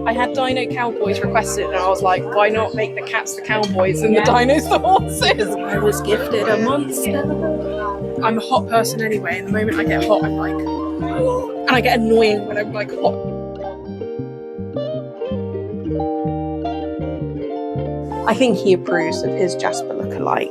I had Dino Cowboys requested and I was like, why not make the cats the cowboys and the dinos the horses? I was gifted a monster. I'm a hot person anyway, and the moment I get hot I'm like, and I get annoying when I'm like hot. I think he approves of his Jasper look-alike.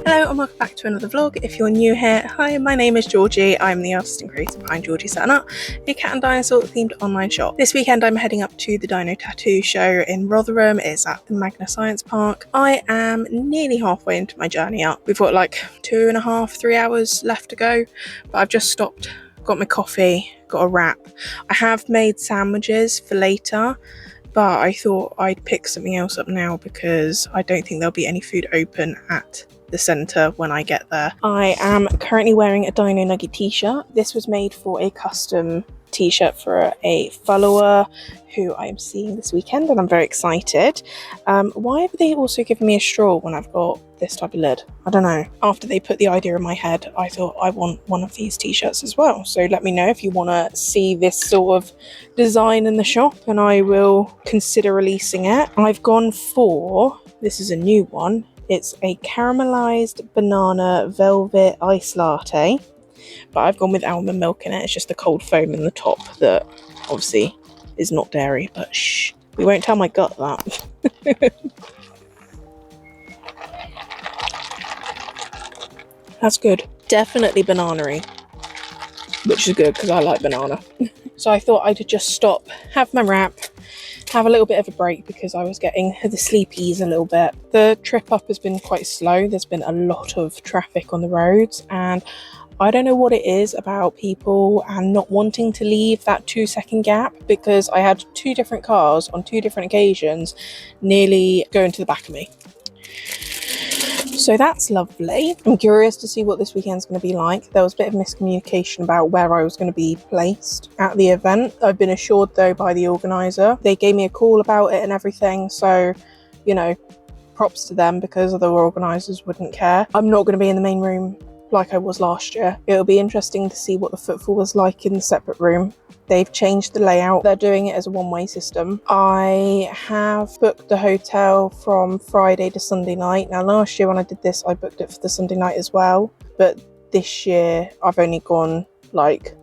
Hello and welcome back to another vlog. If you're new here, hi, my name is Georgie. I'm the artist and creator behind Georgie's Art, a cat and dinosaur themed online shop. This weekend I'm heading up to the Dino Tattoo Show in Rotherham. It's at the Magna Science Park. I am nearly halfway into my journey up. We've got like 2.5, 3 hours left to go, but I've just stopped, got my coffee, got a wrap. I have made sandwiches for later, but I thought I'd pick something else up now because I don't think there'll be any food open at the centre when I get there. I am currently wearing a Dino Nugget t-shirt. This was made for a custom t-shirt for a follower who I am seeing this weekend and I'm very excited. Why have they also given me a straw when I've got this type of lid? I don't know. After they put the idea in my head, I thought I want one of these t-shirts as well. So let me know if you want to see this sort of design in the shop and I will consider releasing it. I've gone for, this is a new one, it's a caramelized banana velvet ice latte, but I've gone with almond milk in it. It's just the cold foam in the top that obviously is not dairy, but shh, we won't tell my gut that. That's good. Definitely banana-y, which is good because I like banana. So I thought I'd just stop, have my wrap, have a little bit of a break because I was getting the sleepies a little bit. The trip up has been quite slow. There's been a lot of traffic on the roads and I don't know what it is about people and not wanting to leave that 2-second gap, because I had 2 different cars on 2 different occasions nearly go into the back of me. So that's lovely. I'm curious to see what this weekend's going to be like. There was a bit of miscommunication about where I was going to be placed at the event. I've been assured though by the organiser. They gave me a call about it and everything, so you know, props to them because other organisers wouldn't care. I'm not going to be in the main room like I was last year. It'll be interesting to see what the footfall was like in the separate room. They've changed the layout. They're doing it as a one-way system. I have booked the hotel from Friday to Sunday night. Now last year when I did this, I booked it for the Sunday night as well. But this year I've only gone like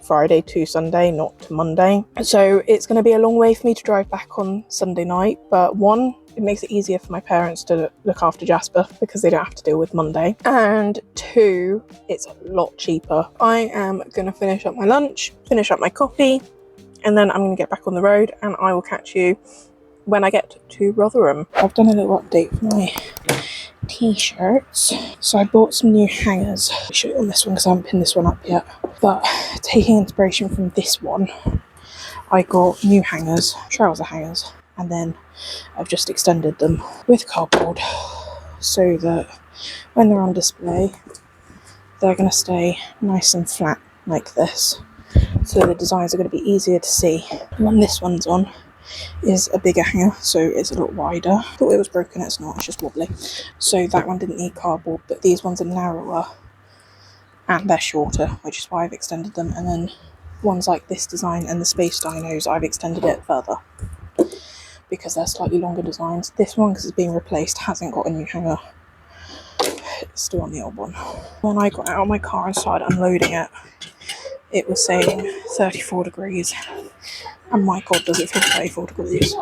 Friday to Sunday, not to Monday. So it's going to be a long way for me to drive back on Sunday night. But one, it makes it easier for my parents to look after Jasper because they don't have to deal with Monday. And 2, it's a lot cheaper. I am going to finish up my lunch, finish up my coffee, and then I'm going to get back on the road and I will catch you when I get to Rotherham. I've done a little update for my t-shirts. So I bought some new hangers. I'll show you on this one because I haven't pinned this one up yet. But taking inspiration from this one, I got new hangers, trouser hangers, and then I've just extended them with cardboard so that when they're on display, they're going to stay nice and flat like this. So the designs are going to be easier to see. The one this one's on is a bigger hanger, so it's a lot wider. Thought it was broken, it's not, it's just wobbly. So that one didn't need cardboard, but these ones are narrower and they're shorter, which is why I've extended them. And then ones like this design and the Space Dinos, I've extended it further because they're slightly longer designs. This one, because it's being replaced, hasn't got a new hanger. It's still on the old one. When I got out of my car and started unloading it, it was saying 34 degrees. And my God, does it feel 34 degrees.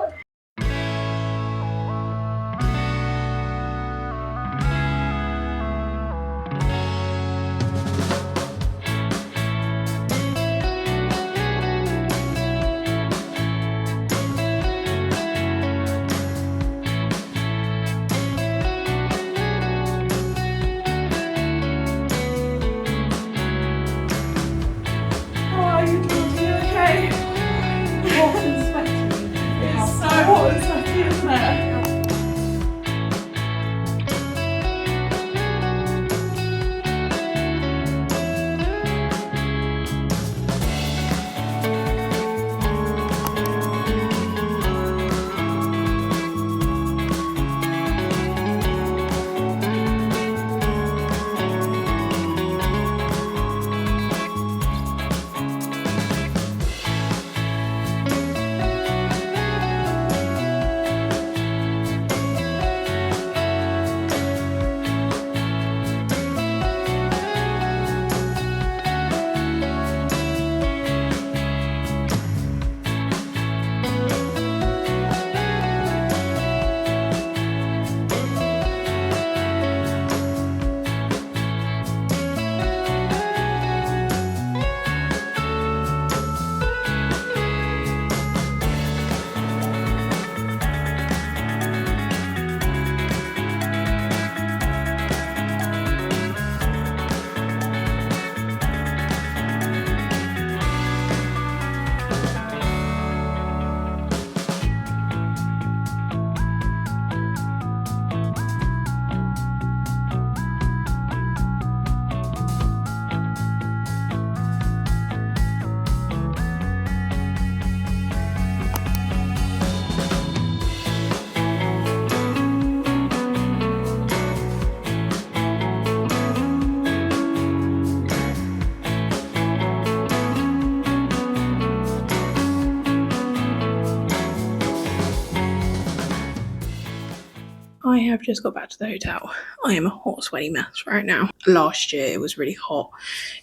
I've just got back to the hotel. I am a hot, sweaty mess right now. Last year it was really hot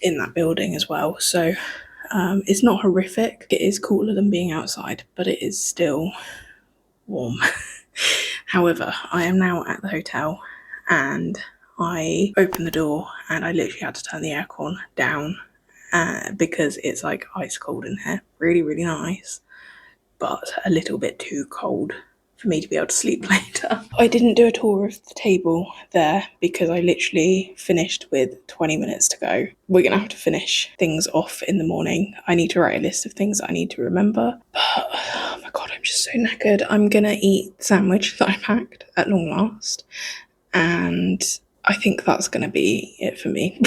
in that building as well, so it's not horrific. It is cooler than being outside, but it is still warm. However, I am now at the hotel and I opened the door and I literally had to turn the aircon down because it's like ice cold in here. Really, really nice, but a little bit too cold for me to be able to sleep later. I didn't do a tour of the table there because I literally finished with 20 minutes to go. We're gonna have to finish things off in the morning. I need to write a list of things that I need to remember. But oh my god, I'm just so knackered. I'm gonna eat the sandwich that I packed at long last, and I think that's gonna be it for me.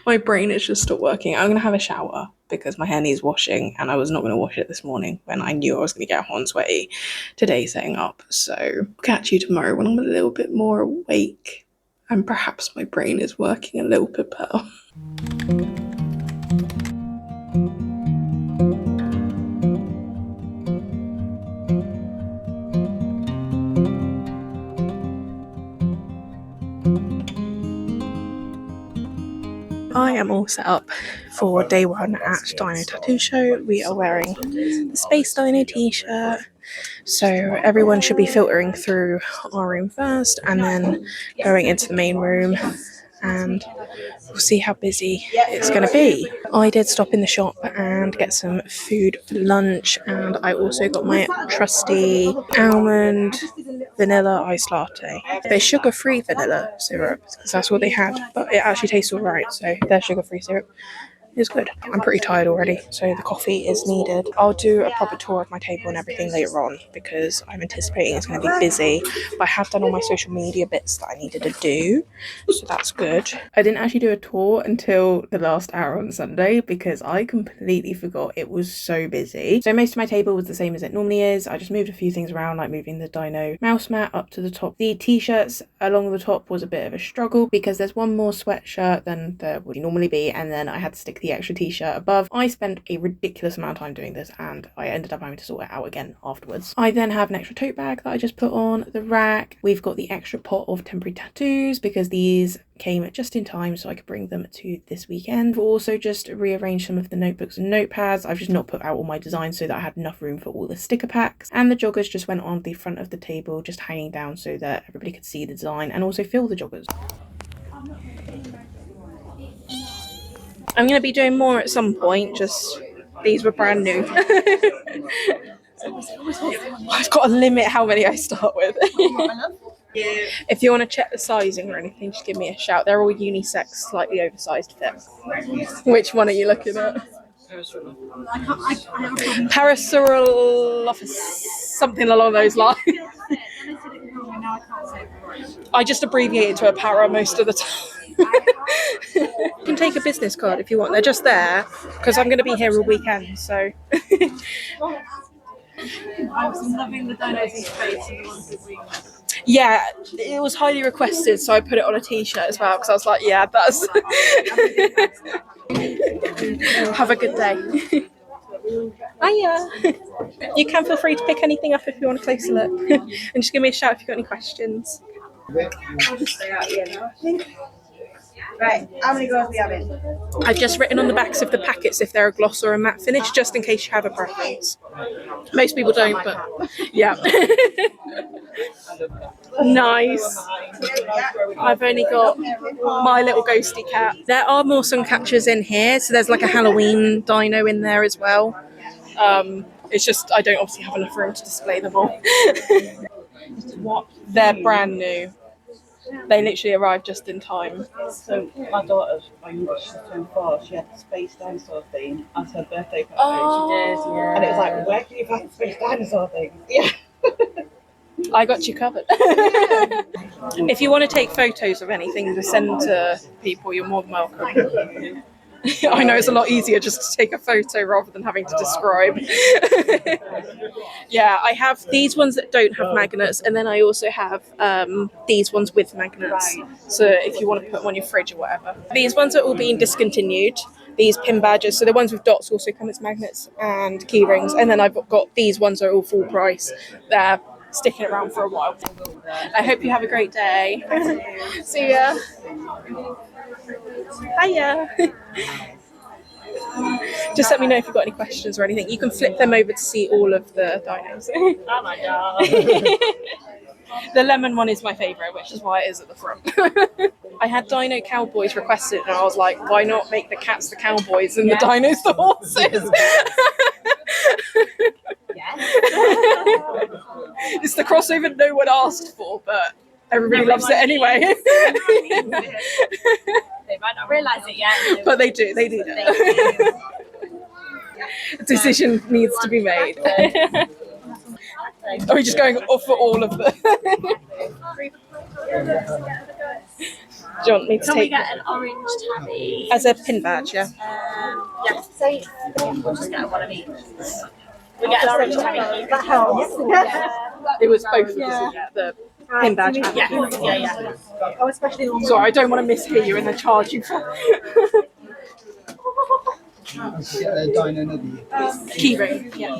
My brain is just stopped working. I'm gonna have a shower because my hair needs washing and I was not gonna wash it this morning when I knew I was gonna get hot and sweaty today setting up. So catch you tomorrow when I'm a little bit more awake and perhaps my brain is working a little bit better. I am all set up for day one at Dino Tattoo Show. We are wearing the Space Dino t-shirt. So everyone should be filtering through our room first and then going into the main room, and we'll see how busy it's going to be. I did stop in the shop and get some food for lunch, and I also got my trusty almond vanilla iced latte. They're sugar-free vanilla syrup because that's what they had, but it actually tastes alright, so their sugar-free syrup is good. I'm pretty tired already, so the coffee is needed. I'll do a proper tour of my table and everything later on because I'm anticipating it's going to be busy, but I have done all my social media bits that I needed to do, so that's good. I didn't actually do a tour until the last hour on Sunday because I completely forgot it was so busy. So most of my table was the same as it normally is. I just moved a few things around, like moving the Dino mouse mat up to the top. The t-shirts along the top was a bit of a struggle because there's one more sweatshirt than there would normally be, and then I had to stick the extra t-shirt above. I spent a ridiculous amount of time doing this and I ended up having to sort it out again afterwards. I then have an extra tote bag that I just put on the rack. We've got the extra pot of temporary tattoos because these came just in time so I could bring them to this weekend. We've also just rearranged some of the notebooks and notepads. I've just not put out all my designs so that I had enough room for all the sticker packs, and the joggers just went on the front of the table, just hanging down so that everybody could see the design and also feel the joggers. I'm going to be doing more at some point, just these were brand new. I've got to limit how many I start with. If you want to check the sizing or anything, just give me a shout. They're all unisex, slightly oversized fit. Which one are you looking at? Parasaurolophus, something along those lines. I just abbreviate it to a para most of the time. You can take a business card if you want. They're just there because I'm going to be here all weekend, so. I was loving the dinos space. Yeah, it was highly requested, so I put it on a t-shirt as well because I was like, yeah, that's. Have a good day. Hiya. You can feel free to pick anything up if you want a closer look, and just give me a shout if you've got any questions. Right, how many girls do we have in? I've just written on the backs of the packets if they're a gloss or a matte finish, just in case you have a preference. Most people don't, but yeah. Nice. I've only got my little ghosty cat. There are more sun catchers in here, so there's like a Halloween dino in there as well. It's just I don't obviously have enough room to display them all. They're brand new. They literally arrived just in time. So my daughter, when she turned 4, she had the space dinosaur theme as her birthday party. Oh, she did, yeah. And it was like, where can you find the space dinosaur thing? Yeah. I got you covered. If you want to take photos of anything to send to people, you're more than welcome. I know it's a lot easier just to take a photo rather than having to describe. Yeah, I have these ones that don't have magnets, and then I also have these ones with magnets. So if you want to put them on your fridge or whatever. These ones are all being discontinued. These pin badges, so the ones with dots also come as magnets and key rings, and then I've got these ones are all full price. They're sticking around for a while. I hope you have a great day. See ya. Hiya. Just let me know if you've got any questions or anything. You can flip them over to see all of the dinos. Oh my god. The lemon one is my favourite, which is why it is at the front. I had Dino Cowboys requested, and I was like, why not make the cats the cowboys and the dinos the horses? It's the crossover no one asked for, but everybody loves it anyway. They might not realise it yet. But they do. A decision needs to be made. Are we just going off for all of them? Do you want me to Can take we get an orange tabby? as a pin badge? Yeah. Yeah, say we'll just get one of each. We get an orange tabby. That helps. It was both of us. Yeah. The pin badge. And Yeah. Oh, especially on Sorry, I don't want to mishear you and then charge you for Dino Nugget. keyring. Yeah.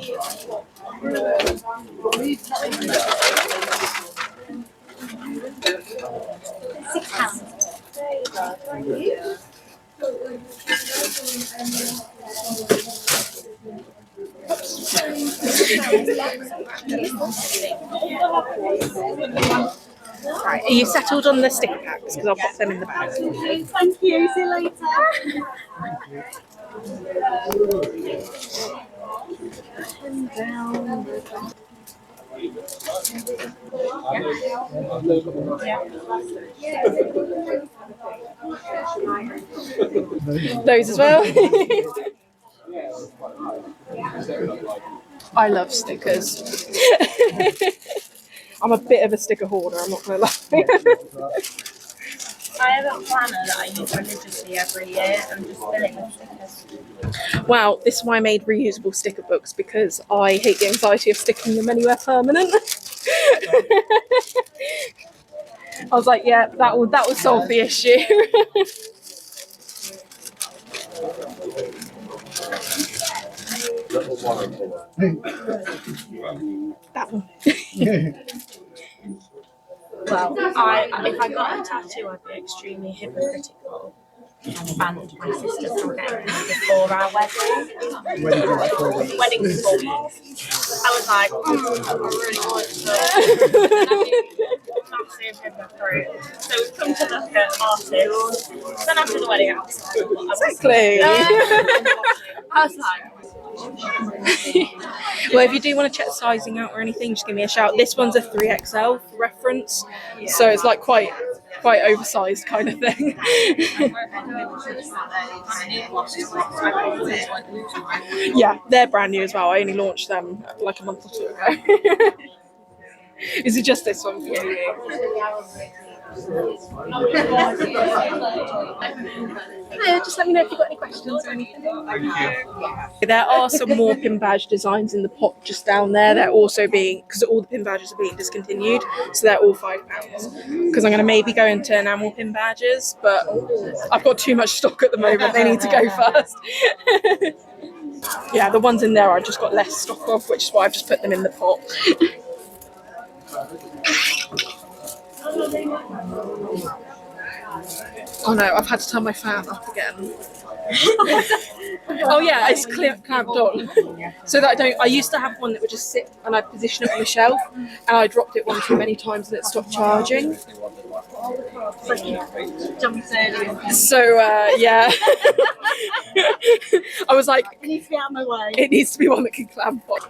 Right, are you settled on the sticker packs? Because I'll pop them in the bag. Thank you. See you later. Those as well. I love stickers. I'm a bit of a sticker hoarder, I'm not going to lie. I have a planner that I use religiously every year. I'm just filling with stickers. Wow, this is why I made reusable sticker books, because I hate the anxiety of sticking them anywhere permanent. I was like, yeah, that will solve the issue. That one. Well, if I got a tattoo, I'd be extremely hypocritical and banned my sister from getting one before our wedding. Wedding before weeks. I was like, I really want to. Massive hypocrite. So we've come to look at artists. Then after the wedding, I was like, Exactly. I was like, Well, if you do want to check sizing out or anything, just give me a shout. This one's a 3XL for reference, so it's like quite oversized kind of thing. Yeah, they're brand new as well. I only launched them like a month or two ago. Is it just this one for you? Just let me know if you've got any questions or anything. There are some more pin badge designs in the pot just down there. They're also being, because all the pin badges are being discontinued, so they're all £5. Because I'm going to maybe go into enamel pin badges, but I've got too much stock at the moment. They need to go first. Yeah, the ones in there I've just got less stock of, which is why I've just put them in the pot. Oh no, I've had to turn my fan up again. Oh yeah, it's clamped on. So that I used to have one that would just sit and I'd position it on the shelf, and I dropped it one too many times and it stopped charging. So yeah. I was like, It needs to be out of my way. it needs to be one that can clamp on.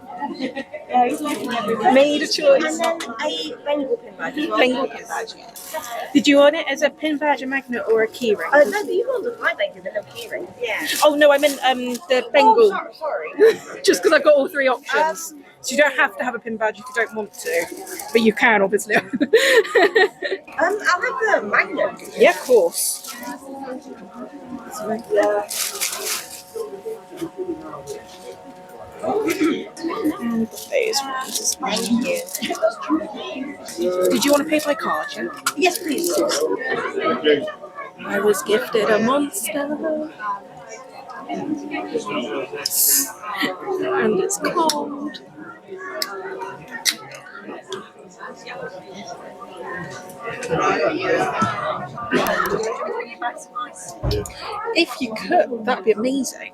Made a choice. And then a Bengal pin badge as well. Bengal pin badge. Did you want it as a pin badge, a magnet, or a key ring? No, but you want the my Bengal, the little key ring. Yeah. Oh no, I meant the Bengal. Oh, sorry. Just because I've got all three options. So you don't have to have a pin badge if you don't want to, but you can obviously. I'll have the magnet. Yeah, of course. And those ones as well. Thank you. Did you want to pay by card? Yeah? Yes, please. I was gifted a monster. And it's cold. If you could, that'd be amazing.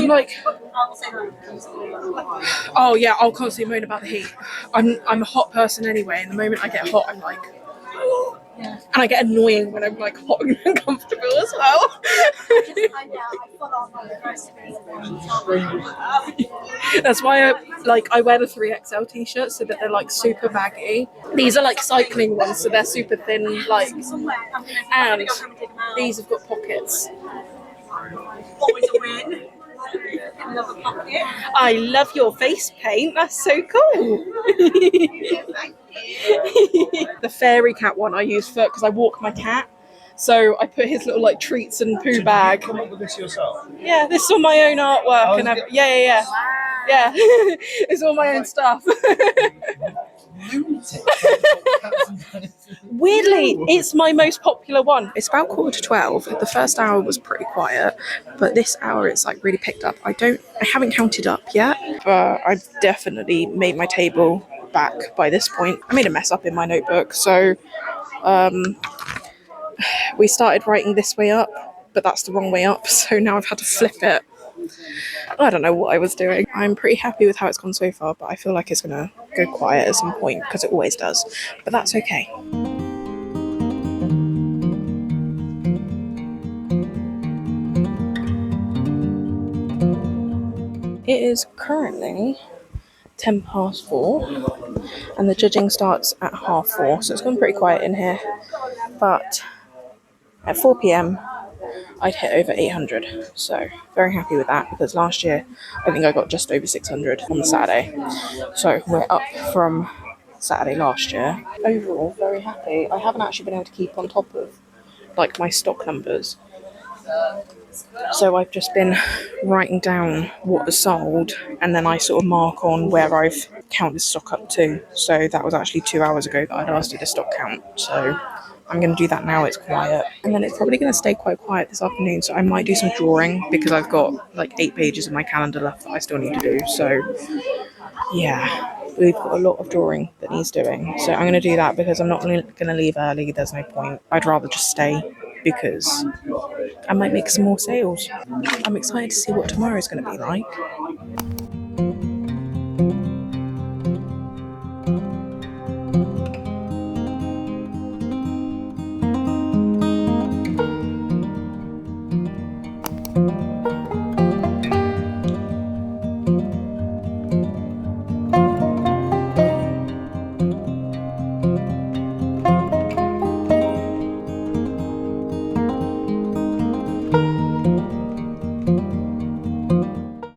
Like, oh yeah, I'll constantly moan about the heat. I'm a hot person anyway, and the moment I get hot, I'm like, and I get annoying when I'm like hot and uncomfortable as well. That's why I wear the 3XL t-shirts so that they're like super baggy. These are like cycling ones, so they're super thin, like, and these have got pockets. Always a win. Another pocket. I love your face paint. That's so cool. The fairy cat one I use for because I walk my cat. So I put his little like treats and poo bag. Did you come up with this yourself? Yeah, this is all my own artwork, and yeah. It's all my own stuff. Weirdly, it's my most popular one. It's about 11:45. The first hour was pretty quiet, but this hour it's like really picked up. I haven't counted up yet, but I've definitely made my table back by this point. I made a mess up in my notebook, so we started writing this way up, but that's the wrong way up, so now I've had to flip it. I don't know what I was doing. I'm pretty happy with how it's gone so far, but I feel like it's gonna go quiet at some point because it always does, but that's okay. It is currently 4:10, and the judging starts at 4:30, so it's gone pretty quiet in here, but at 4 p.m. I'd hit over 800, so very happy with that because last year I think I got just over 600 on the Saturday, so we're up from Saturday last year. Overall, very happy. I haven't actually been able to keep on top of like my stock numbers, so I've just been writing down what was sold and then I sort of mark on where I've counted stock up to. So that was actually 2 hours ago that I last did a stock count, so I'm going to do that now it's quiet. And then it's probably going to stay quite quiet this afternoon, so I might do some drawing because I've got like 8 pages of my calendar left that I still need to do. So yeah, we've got a lot of drawing that needs doing. So I'm going to do that because I'm not going to leave early. There's no point. I'd rather just stay because I might make some more sales. I'm excited to see what tomorrow's going to be like.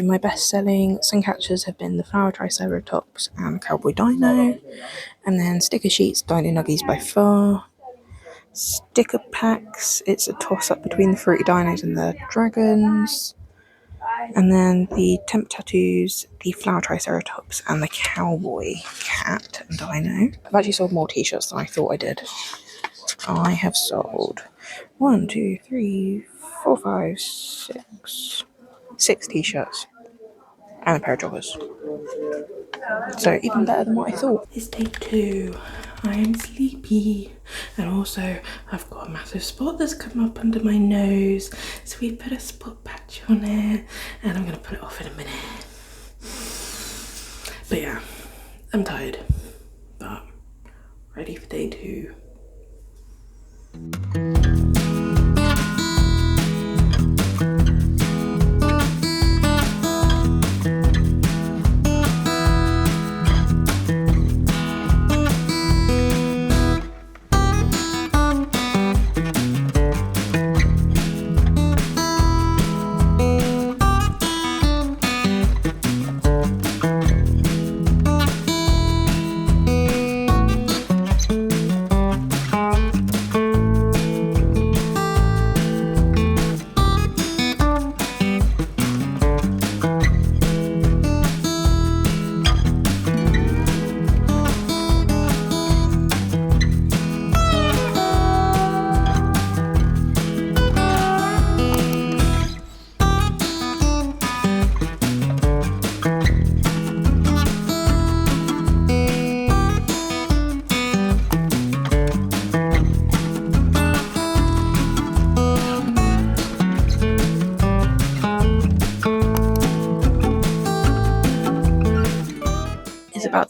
My best-selling suncatchers have been the flower triceratops and cowboy dino, and then sticker sheets, Dino Nuggies by far. Sticker packs, it's a toss-up between the fruity dinos and the dragons. And then the temp tattoos, the flower triceratops and the cowboy cat and dino. I've actually sold more t-shirts than I thought I did. I have sold 1, 2, 3, 4, 5, 6 t-shirts. And a pair of joggers. So even better than what I thought. It's day 2. I am sleepy. And also I've got a massive spot that's come up under my nose. So we put a spot patch on it. And I'm going to put it off in a minute. But yeah, I'm tired. But ready for day 2.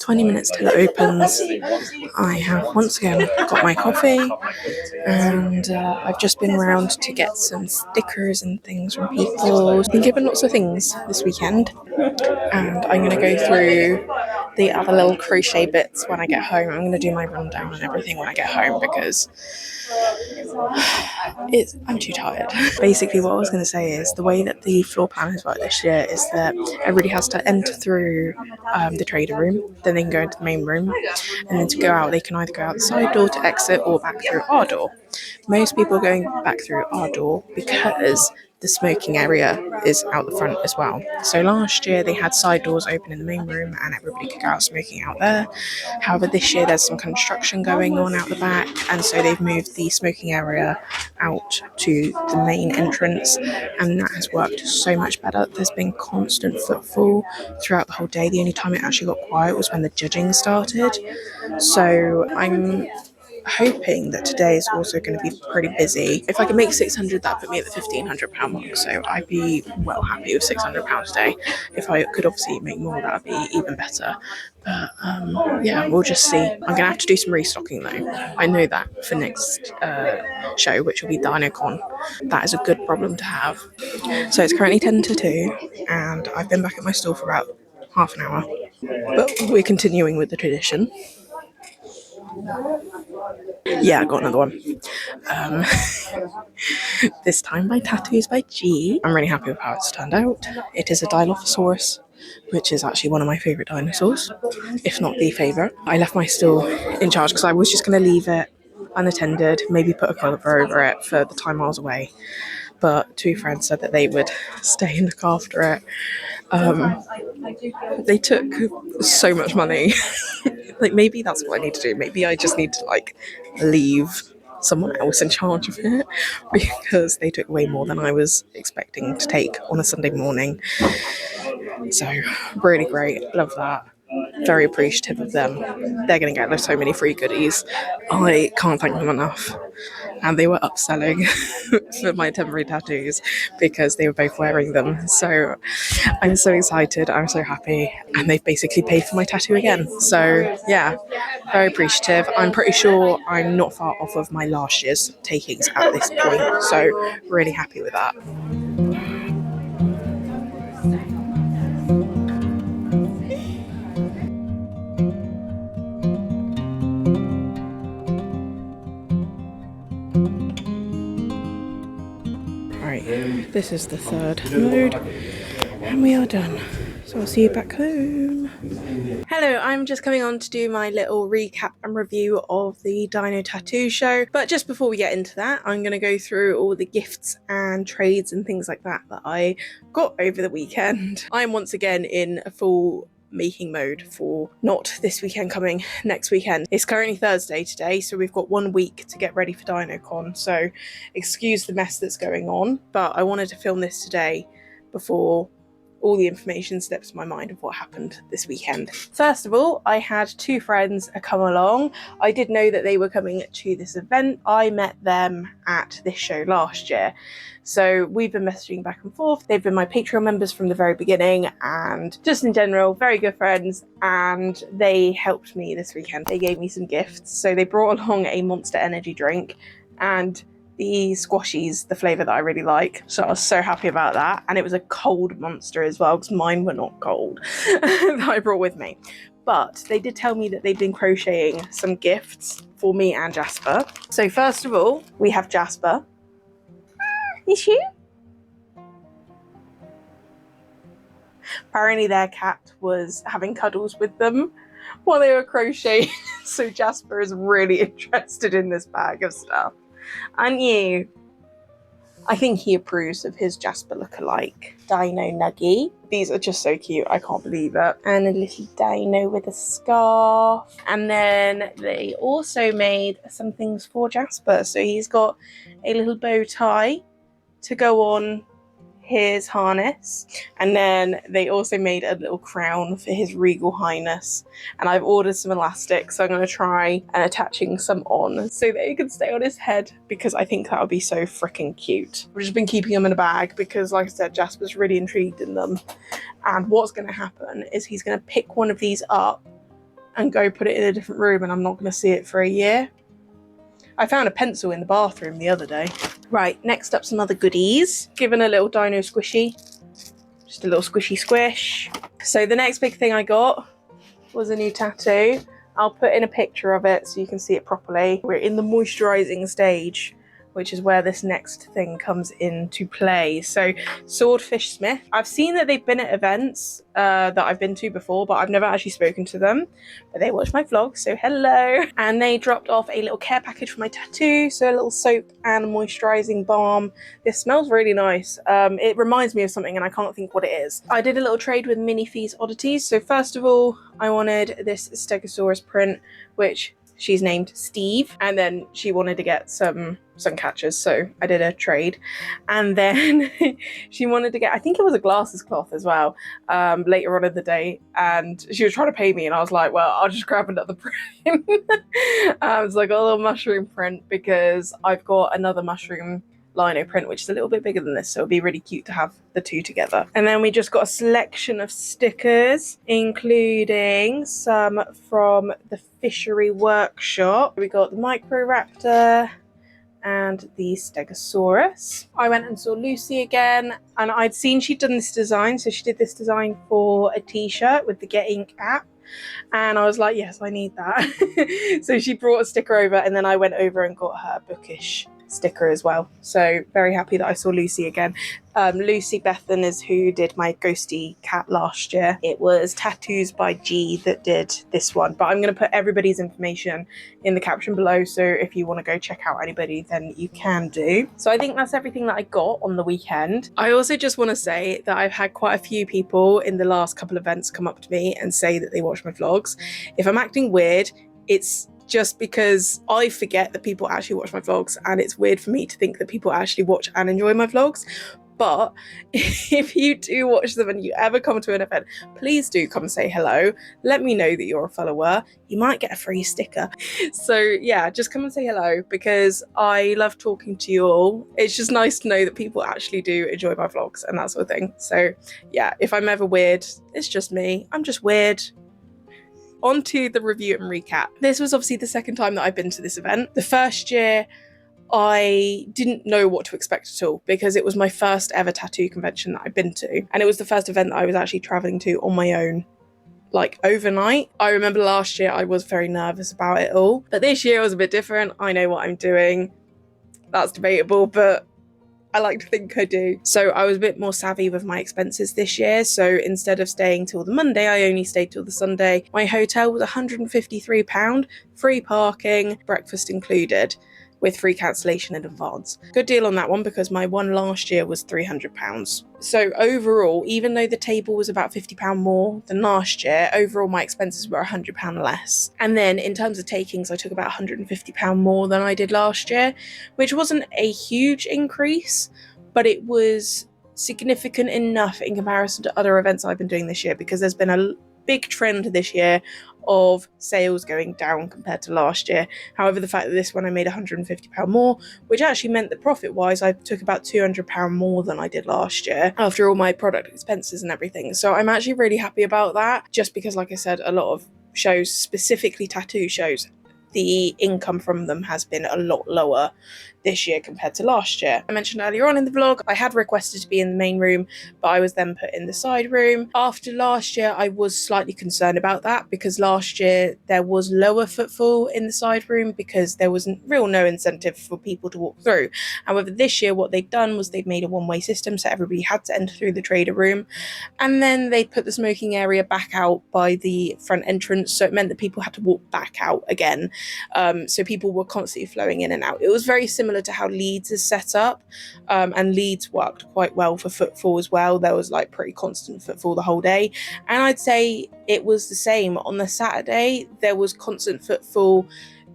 20 minutes till it opens. I have once again got my coffee, and I've just been around to get some stickers and things from people. I've been given lots of things this weekend, and I'm going to go through the other little crochet bits when I get home. I'm going to do my rundown and everything when I get home because I'm too tired. Basically, what I was going to say is the way that the floor plan has worked this year is that everybody has to enter through the trader room, then they can go into the main room, and then to go out, they can either go out the side door to exit or back through our door. Most people are going back through our door because the smoking area is out the front as well. So last year they had side doors open in the main room and everybody could go out smoking out there. However, this year there's some construction going on out the back, and so they've moved the smoking area out to the main entrance, and that has worked so much better. There's been constant footfall throughout the whole day. The only time it actually got quiet was when the judging started. So I'm hoping that today is also going to be pretty busy. If I can make 600, that put me at the £1,500 mark, so I'd be well happy with £600 today. If I could obviously make more, that would be even better. But yeah, we'll just see. I'm going to have to do some restocking though. I know that for next show, which will be DinoCon. That is a good problem to have. So it's currently 10 to 2, and I've been back at my stall for about half an hour. But we're continuing with the tradition. Yeah, I got another one. This time by tattoos.by.gee. I'm really happy with how it's turned out. It is a Dilophosaurus, which is actually one of my favourite dinosaurs, if not the favourite. I left my stall in charge because I was just going to leave it unattended, maybe put a cover over it for the time I was away. But two friends said that they would stay and look after it. They took so much money. Like, maybe that's what I need to do. Maybe I just need to leave someone else in charge of it, because they took way more than I was expecting to take on a Sunday morning. So really great, love that. Very appreciative of them. They're going to get so many free goodies. I can't thank them enough. And they were upselling for my temporary tattoos because they were both wearing them. So I'm so excited, I'm so happy, and they've basically paid for my tattoo again. So yeah, very appreciative. I'm pretty sure I'm not far off of my last year's takings at this point, so really happy with that. Right, this is the third load, and we are done. So I'll see you back home. Hello, I'm just coming on to do my little recap and review of the Dino Tattoo Show. But just before we get into that, I'm going to go through all the gifts and trades and things like that I got over the weekend. I'm once again in a full making mode for not this weekend coming, next weekend. It's currently Thursday today, so we've got 1 week to get ready for DinoCon, so excuse the mess that's going on, but I wanted to film this today before all the information slips my mind of what happened this weekend. First of all, I had two friends come along. I did know that they were coming to this event. I met them at this show last year. So we've been messaging back and forth. They've been my Patreon members from the very beginning, and just in general, very good friends, and they helped me this weekend. They gave me some gifts. So they brought along a Monster Energy drink and the squashies, the flavour that I really like. So I was so happy about that. And it was a cold Monster as well, because mine were not cold that I brought with me. But they did tell me that they've been crocheting some gifts for me and Jasper. So first of all, we have Jasper. Is you? Apparently their cat was having cuddles with them while they were crocheting. So Jasper is really interested in this bag of stuff. Aren't you? I think he approves of his Jasper lookalike. Dino Nuggy. These are just so cute, I can't believe it. And a little dino with a scarf. And then they also made some things for Jasper. So he's got a little bow tie to go on his harness, and then they also made a little crown for his regal highness, and I've ordered some elastic, so I'm going to try and attaching some on so that he can stay on his head, because I think that would be so freaking cute. I've just been keeping them in a bag because, like I said, Jasper's really intrigued in them, and what's going to happen is he's going to pick one of these up and go put it in a different room and I'm not going to see it for a year. I found a pencil in the bathroom the other day. Right, next up some other goodies. Given a little dino squishy. Just a little squishy squish. So the next big thing I got was a new tattoo. I'll put in a picture of it so you can see it properly. We're in the moisturizing stage, which is where this next thing comes into play. So swordfishsmiths. I've seen that they've been at events that I've been to before, but I've never actually spoken to them. But they watch my vlog, so hello. And they dropped off a little care package for my tattoo. So a little soap and moisturizing balm. This smells really nice. It reminds me of something and I can't think what it is. I did a little trade with Mini Fees Oddities. So first of all, I wanted this Stegosaurus print, which she's named Steve, and then she wanted to get some sun catchers, so I did a trade. And then she wanted to get, I think it was a glasses cloth as well, later on in the day, and she was trying to pay me and I was like, well, I'll just grab another print. It's like a little mushroom print because I've got another mushroom lino print which is a little bit bigger than this, so it'd be really cute to have the two together. And then we just got a selection of stickers, including some from the Fishery Workshop. We got the Microraptor and the Stegosaurus. I went and saw Lucy again, and I'd seen she'd done this design, so she did this design for a t-shirt with the Get Ink app. And I was like, yes, I need that. So she brought a sticker over, and then I went over and got her bookish sticker as well. So very happy that I saw Lucy again. Lucy Bethan is who did my ghosty cat last year. It was tattoos.by.gee that did this one, but I'm going to put everybody's information in the caption below, so if you want to go check out anybody then you can do. So I think that's everything that I got on the weekend. I also just want to say that I've had quite a few people in the last couple of events come up to me and say that they watch my vlogs. If I'm acting weird, it's just because I forget that people actually watch my vlogs, and it's weird for me to think that people actually watch and enjoy my vlogs. But if you do watch them and you ever come to an event, please do come and say hello. Let me know that you're a follower. You might get a free sticker. So yeah, just come and say hello because I love talking to you all. It's just nice to know that people actually do enjoy my vlogs and that sort of thing. So yeah, if I'm ever weird, it's just me. I'm just weird. On to the review and recap. This was obviously the second time that I've been to this event. The first year, I didn't know what to expect at all because it was my first ever tattoo convention that I've been to. And it was the first event that I was actually traveling to on my own, like overnight. I remember last year I was very nervous about it all, but this year was a bit different. I know what I'm doing. That's debatable, but I like to think I do. So I was a bit more savvy with my expenses this year. So instead of staying till the Monday, I only stayed till the Sunday. My hotel was £153, free parking, breakfast included, with free cancellation in advance. Good deal on that one because my one last year was £300. So overall, even though the table was about £50 more than last year, overall my expenses were £100 less. And then in terms of takings, I took about £150 more than I did last year, which wasn't a huge increase, but it was significant enough in comparison to other events I've been doing this year, because there's been a big trend this year of sales going down compared to last year. However, the fact that this one I made £150 more, which actually meant that profit wise I took about £200 more than I did last year after all my product expenses and everything. So I'm actually really happy about that, just because, like I said, a lot of shows, specifically tattoo shows, the income from them has been a lot lower this year compared to last year. I mentioned earlier on in the vlog, I had requested to be in the main room, but I was then put in the side room. After last year, I was slightly concerned about that because last year there was lower footfall in the side room because there was no incentive for people to walk through. However, this year what they've done was they've made a one-way system, so everybody had to enter through the trader room, and then they put the smoking area back out by the front entrance, so it meant that people had to walk back out again. So people were constantly flowing in and out. It was very similar to how Leeds is set up, and Leeds worked quite well for footfall as well. There was like pretty constant footfall the whole day, and I'd say it was the same on the Saturday. There was constant footfall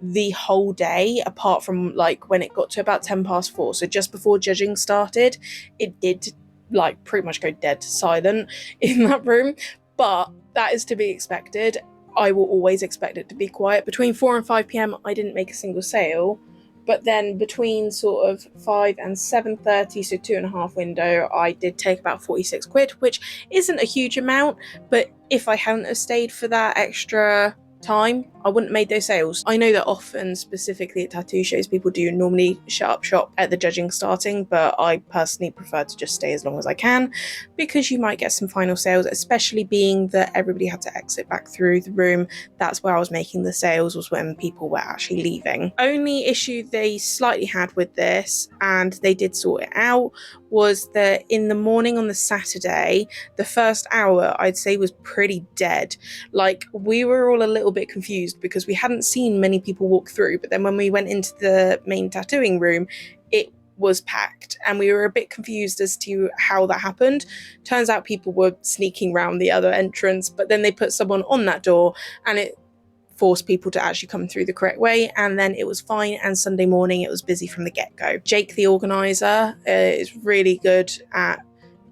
the whole day, apart from like when it got to about 4:10, so just before judging started, it did like pretty much go dead silent in that room, but that is to be expected. I will always expect it to be quiet. Between 4 and 5 p.m, I didn't make a single sale, but then between sort of 5 and 7:30, so 2.5 window, I did take about 46 quid, which isn't a huge amount, but if I hadn't have stayed for that extra time, I wouldn't have made those sales. I know that often, specifically at tattoo shows, people do normally shut up shop at the judging starting, but I personally prefer to just stay as long as I can because you might get some final sales, especially being that everybody had to exit back through the room. That's where I was making the sales, was when people were actually leaving. Only issue they slightly had with this, and they did sort it out, was that in the morning on the Saturday, the first hour I'd say was pretty dead. Like, we were all a little bit confused because we hadn't seen many people walk through, but then when we went into the main tattooing room, it was packed and we were a bit confused as to how that happened. Turns out people were sneaking around the other entrance, but then they put someone on that door and it forced people to actually come through the correct way, and then it was fine. And Sunday morning it was busy from the get-go. Jake, the organizer, is really good at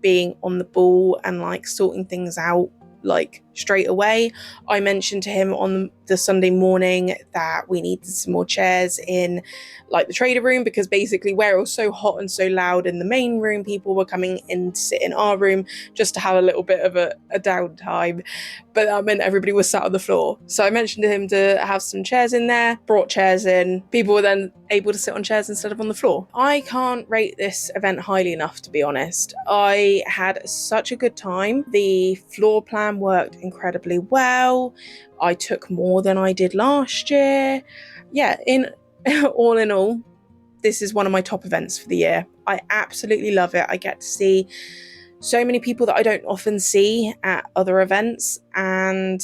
being on the ball and like sorting things out like straight away. I mentioned to him on the Sunday morning that we needed some more chairs in like the trader room, because basically where it was so hot and so loud in the main room, people were coming in to sit in our room just to have a little bit of a downtime, but that meant everybody was sat on the floor. So I mentioned to him to have some chairs in there, brought chairs in. People were then able to sit on chairs instead of on the floor. I can't rate this event highly enough, to be honest. I had such a good time. The floor plan worked incredibly well. I took more than I did last year. Yeah, in all, this is one of my top events for the year. I absolutely love it. I get to see so many people that I don't often see at other events, and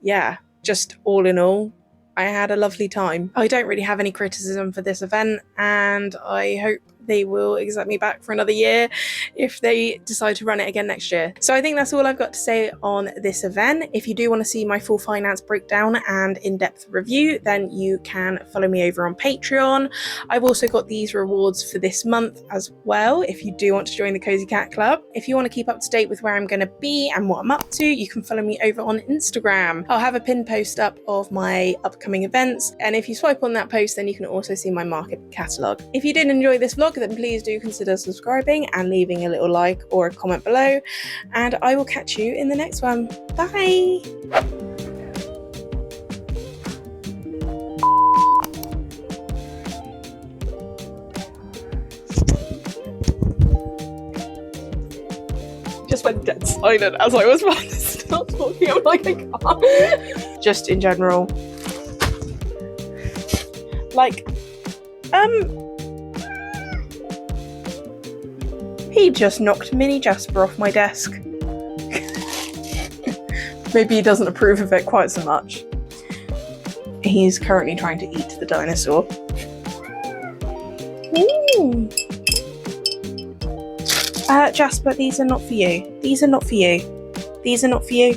yeah, just all in all, I had a lovely time. I don't really have any criticism for this event, and I hope they will accept me back for another year if they decide to run it again next year. So I think that's all I've got to say on this event. If you do want to see my full finance breakdown and in-depth review, then you can follow me over on Patreon. I've also got these rewards for this month as well, if you do want to join the Cozy Cat Club. If you want to keep up to date with where I'm going to be and what I'm up to, you can follow me over on Instagram. I'll have a pinned post up of my upcoming events, and if you swipe on that post, then you can also see my market catalogue. If you did enjoy this vlog, then please do consider subscribing and leaving a little like or a comment below, and I will catch you in the next one. Bye! Just went dead silent as I was about to start talking. I'm like, I can't. Just in general. Like, he just knocked Mini Jasper off my desk. Maybe he doesn't approve of it quite so much. He's currently trying to eat the dinosaur. Ooh. Jasper, these are not for you. These are not for you. These are not for you.